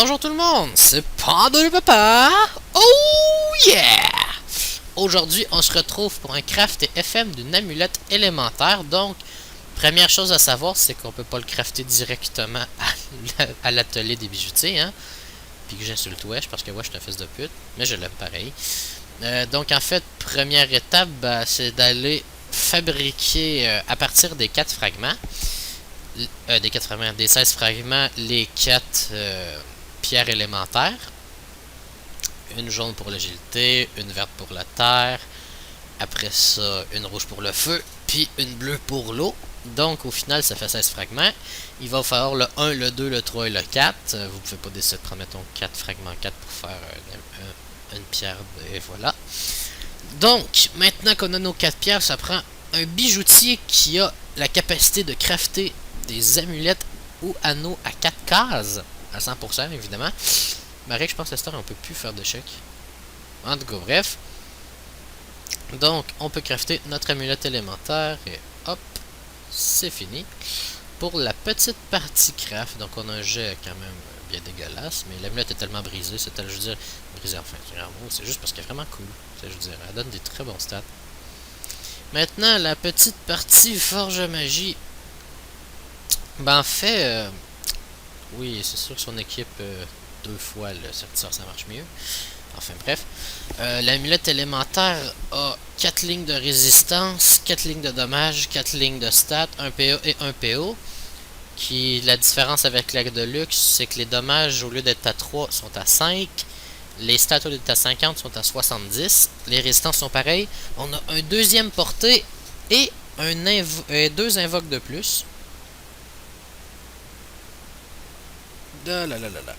Bonjour tout le monde, c'est Panda le Papa. Oh yeah! Aujourd'hui, on se retrouve pour un craft FM d'une amulette élémentaire. Donc, première chose à savoir, c'est qu'on peut pas le crafter directement à l'atelier des bijoutiers, hein. Puis que j'insulte Wesh parce que Wesh est un fils de pute, mais je l'aime pareil. Donc, en fait, première étape, c'est d'aller fabriquer à partir des 4 fragments. Des 16 fragments, les 4 pierres élémentaires. Une jaune pour l'agilité, une verte pour la terre, après ça, une rouge pour le feu, puis une bleue pour l'eau. Donc, au final, ça fait 16 fragments. Il va falloir le 1, le 2, le 3 et le 4. Vous pouvez pas décider de prendre, mettons, 4 fragments 4 pour faire une pierre, et voilà. Donc, maintenant qu'on a nos 4 pierres, ça prend un bijoutier qui a la capacité de crafter des amulettes ou anneaux à 4 cases, à 100% évidemment. Marie, je pense que cette heure on peut plus faire de chèques. En tout cas, bref. Donc, on peut crafter notre amulette élémentaire et hop, c'est fini. Pour la petite partie craft, donc on a un jet quand même bien dégueulasse, mais l'amulette est tellement brisée, je veux dire, brisée enfin, c'est juste parce qu'elle est vraiment cool. Je veux dire, elle donne des très bons stats. Maintenant, la petite partie forge magie. Ben, en fait, oui, c'est sûr que son équipe 2 fois le certisseur, ça marche mieux. Enfin, bref. L'amulette élémentaire a 4 lignes de résistance, 4 lignes de dommages, 4 lignes de stats, un PA et un PO. La différence avec la de luxe, c'est que les dommages, au lieu d'être à 3, sont à 5. Les stats, au lieu d'être à 50, sont à 70. Les résistances sont pareilles. On a un deuxième portée et deux invoques de plus. Da la la la la.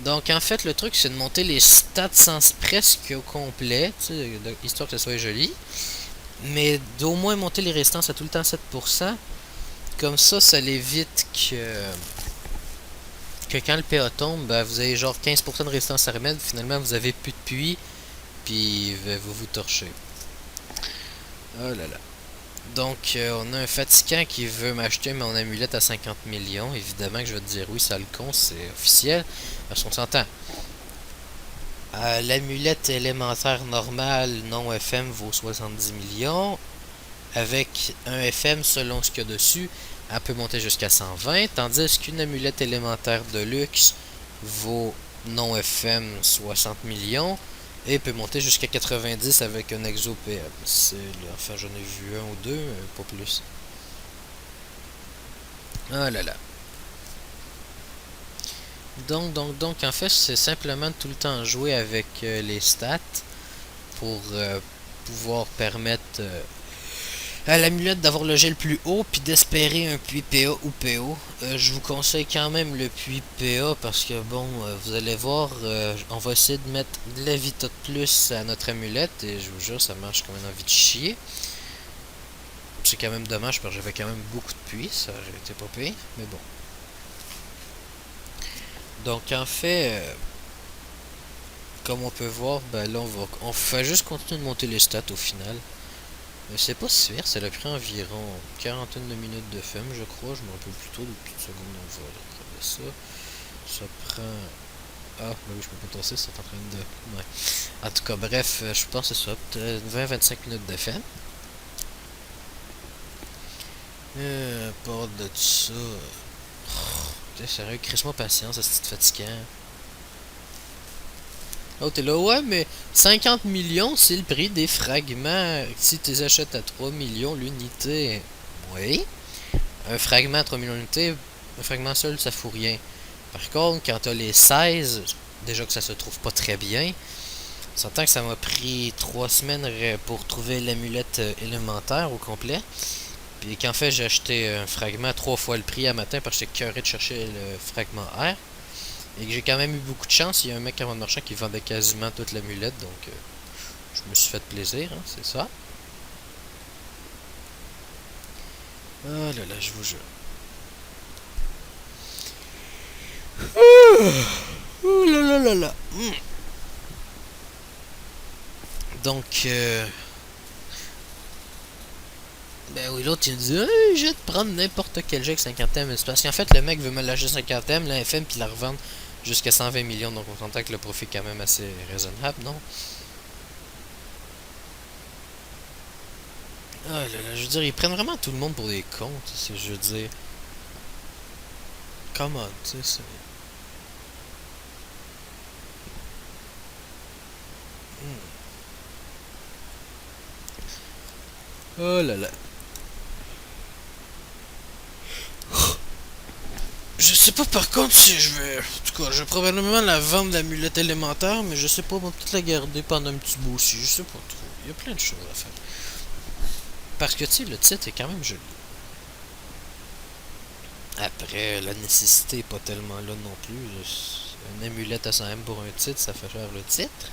Donc en fait le truc c'est de monter les stats presque au complet, histoire que ça soit joli. Mais d'au moins monter les résistances à tout le temps 7%. Comme ça l'évite que quand le PA tombe, vous avez genre 15% de résistance à remettre. Finalement vous avez plus de puits. Puis vous torchez. Oh là là. Donc, on a un fatigant qui veut m'acheter mon amulette à 50 millions. Évidemment que je vais te dire oui, ça le con, c'est officiel. Parce qu'on s'entend. L'amulette élémentaire normale non FM vaut 70 millions. Avec un FM selon ce qu'il y a dessus, elle peut monter jusqu'à 120. Tandis qu'une amulette élémentaire de luxe vaut non FM 60 millions. Et peut monter jusqu'à 90 avec un exo PM. Enfin, j'en ai vu un ou deux, pas plus. Ah là là. Donc, en fait, c'est simplement tout le temps jouer avec les stats pour pouvoir permettre à l'amulette d'avoir le jet le plus haut, puis d'espérer un puits PA ou PO. Je vous conseille quand même le puits PA parce que bon, vous allez voir, on va essayer de mettre de la vita de plus à notre amulette et je vous jure, ça marche comme une envie de chier. C'est quand même dommage parce que j'avais quand même beaucoup de puits, ça j'ai été pas pire, mais bon. Donc en fait, comme on peut voir, là on fait juste continuer de monter les stats au final. C'est pas si vert, ça a pris environ 40 de minutes de film, je crois. Je me rappelle plutôt de petites secondes on va regarder ça. Ça prend. Ah, oui, je peux pas tasser, c'est en train de. Ouais. En tout cas, bref, je pense que c'est ça. Peut-être 20-25 minutes de film. Part de ça. T'es sérieux, crisse-moi patience, c'est fatigant. Oh, t'es là, ouais, mais 50 millions, c'est le prix des fragments. Si tu les achètes à 3 millions l'unité, oui. Un fragment à 3 millions l'unité, un fragment seul, ça fout rien. Par contre, quand t'as les 16, déjà que ça se trouve pas très bien, on s'entend que ça m'a pris 3 semaines pour trouver l'amulette élémentaire au complet. Puis qu'en fait, j'ai acheté un fragment à 3 fois le prix à matin parce que j'étais curé de chercher le fragment R. Et que j'ai quand même eu beaucoup de chance, il y a un mec à mon marchand qui vendait quasiment toute l'amulette, donc je me suis fait plaisir, hein, c'est ça. Oh là là, je vous jure. Oh là là là là. Donc, Ben oui, l'autre il me dit hey, je vais te prendre n'importe quel jeu avec 50M. Mais c'est parce qu'en fait, le mec veut me lâcher 50M, la FM, puis la revendre jusqu'à 120 millions. Donc on s'entend que le profit est quand même assez raisonnable, non? Ah là là, je veux dire, ils prennent vraiment tout le monde pour des cons, tu sais, je veux dire. Come on, tu sais, c'est. Hmm. Oh là là. Je sais pas par contre si je vais. En tout cas, je vais probablement la vendre l'amulette élémentaire, mais je sais pas, on va peut-être la garder pendant un petit bout aussi, je sais pas trop. Il y a plein de choses à faire. Parce que tu sais, le titre est quand même joli. Après, la nécessité est pas tellement là non plus. Une amulette à 100M pour un titre, ça fait cher le titre.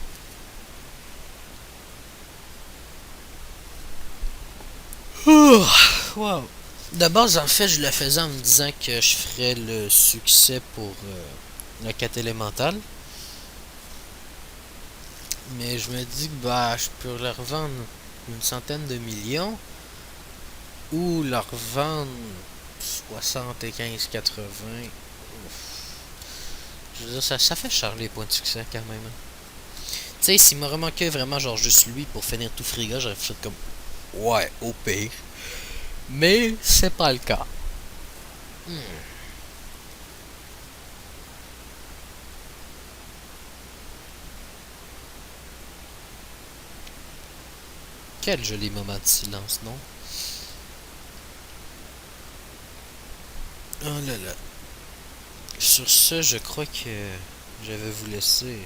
Oh, wow. De base, en fait, je le faisais en me disant que je ferais le succès pour la quête élémentale. Mais je me dis que bah, je peux leur vendre une centaine de millions ou leur vendre 75-80. Je veux dire, ça fait cher les points de succès quand même. Tu sais, s'il m'a remanqué vraiment genre juste lui pour finir tout friga, j'aurais fait comme ouais, au pire. Mais c'est pas le cas. Hmm. Quel joli moment de silence, non? Oh là là. Sur ce, je crois que je vais vous laisser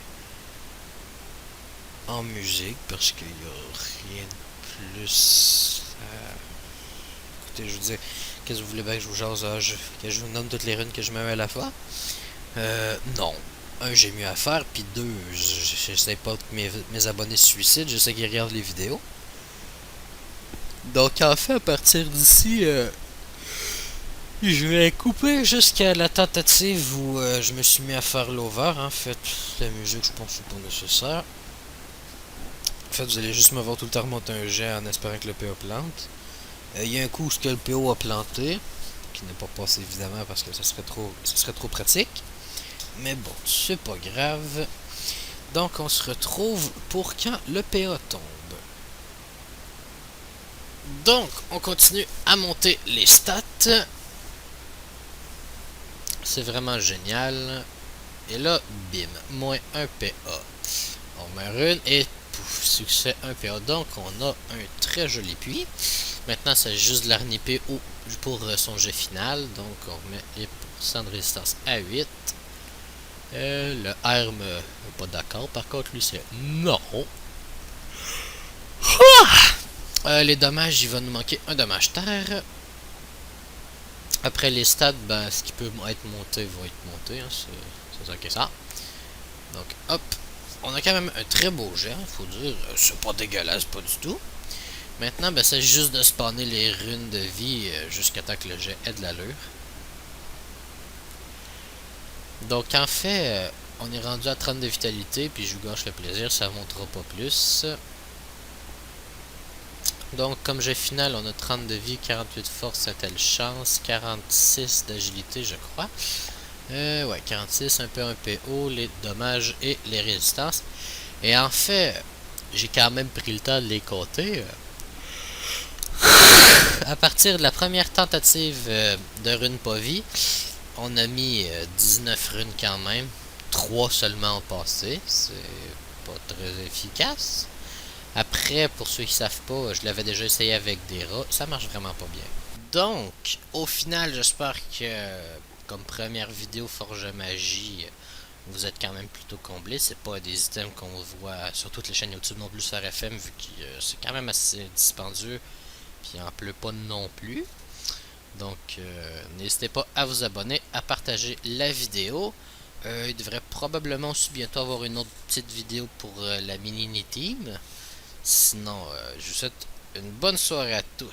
en musique parce qu'il n'y a rien de plus. Écoutez, je vous dis, qu'est-ce que vous voulez bien que je vous jase, que je vous nomme toutes les runes que je me mets à la fois? Non. Un, j'ai mieux à faire, puis deux, j'essaie pas que mes abonnés se suicident, j'essaie qu'ils regardent les vidéos. Donc en fait, à partir d'ici, je vais couper jusqu'à la tentative où je me suis mis à faire l'over. En fait, la musique, je pense que c'est pas nécessaire. En fait, vous allez juste me voir tout le temps remonter un jet en espérant que le PO plante. Il y a un coup où ce que le PO a planté, qui n'est pas passé évidemment parce que ça serait trop pratique. Mais bon, c'est pas grave. Donc on se retrouve pour quand le PA tombe. Donc on continue à monter les stats. C'est vraiment génial. Et là, bim, moins 1 PA. On met une et pouf, succès 1 PA. Donc on a un très joli puits. Maintenant, c'est juste de l'arniper pour son jet final. Donc on met les pourcents de résistance à 8. Le R me pas d'accord. Par contre, lui, c'est non. Les dommages, il va nous manquer un dommage terre. Après les stats, ben, ce qui peut être monté va être monté. Hein, c'est ça que ça. Donc, hop. On a quand même un très beau jet, faut dire. C'est pas dégueulasse, pas du tout. Maintenant, ben, c'est juste de spawner les runes de vie jusqu'à temps que le jet ait de l'allure. Donc, en fait, on est rendu à 30 de vitalité, puis je vous gâche le plaisir, ça ne montera pas plus. Donc, comme jet final, on a 30 de vie, 48 de force, intelligence, 46 d'agilité, je crois. Ouais, 46, un peu un PO, les dommages et les résistances. Et en fait, j'ai quand même pris le temps de les compter. À partir de la première tentative de rune pas vie, on a mis 19 runes quand même. 3 seulement ont passé. C'est pas très efficace. Après, pour ceux qui savent pas, je l'avais déjà essayé avec des rats. Ça marche vraiment pas bien. Donc, au final, j'espère que comme première vidéo Forge Magie, vous êtes quand même plutôt comblé. C'est pas des items qu'on voit sur toutes les chaînes YouTube non plus sur FM, vu que c'est quand même assez dispendieux. Puis il en pleut pas non plus. Donc, n'hésitez pas à vous abonner, à partager la vidéo. Il devrait probablement aussi bientôt avoir une autre petite vidéo pour la mini team. Sinon, je vous souhaite une bonne soirée à tous.